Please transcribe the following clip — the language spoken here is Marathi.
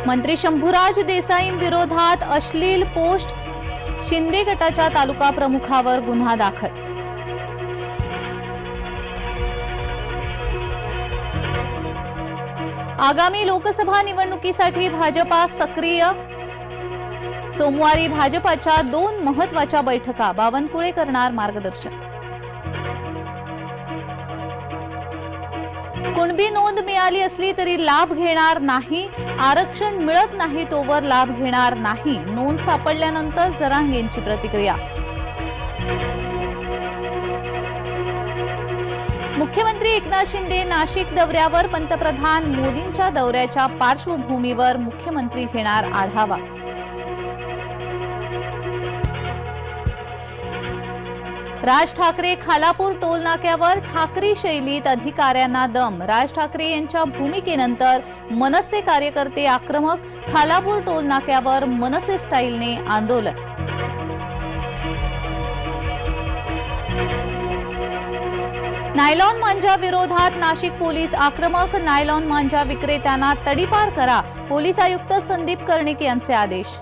मंत्री शंभूराज देसाईंविरोधात अश्लील पोस्ट, शिंदे गटाच्या तालुका प्रमुखावर गुन्हा दाखल। आगामी लोकसभा निवडणुकीसाठी भाजपा सक्रिय, सोमवारी भाजपाच्या 2 महत्त्वाच्या बैठका, बावनकुळे करणार मार्गदर्शन। कुणबी नोंद मिळाली असली तरी लाभ घेणार नाही, आरक्षण मिळत नाही तोवर लाभ घेणार नाही, नोंद सापडल्यानंतर जरांगेंची प्रतिक्रिया। मुख्यमंत्री एकनाथ शिंदे नाशिक दौऱ्यावर, पंतप्रधान मोदींच्या दौऱ्याच्या पार्श्वभूमीवर मुख्यमंत्री घेणार आढावा। राज ठाकरे खालापूर टोल नाक्यावर, ठाकरी शैलीत अधिकाऱ्यांना दम, राज ठाकरे यांच्या भूमिकेनंतर मनसे कार्यकर्ते आक्रमक, खालापूर टोल नाक्यावर मनसे स्टाईलने आंदोलन। नायलॉन मांजा विरोधात नाशिक पोलीस आक्रमक, नायलॉन मांजा विक्रेत्यांना तडीपार करा, पोलीस आयुक्त संदीप कर्णिक यांचे आदेश।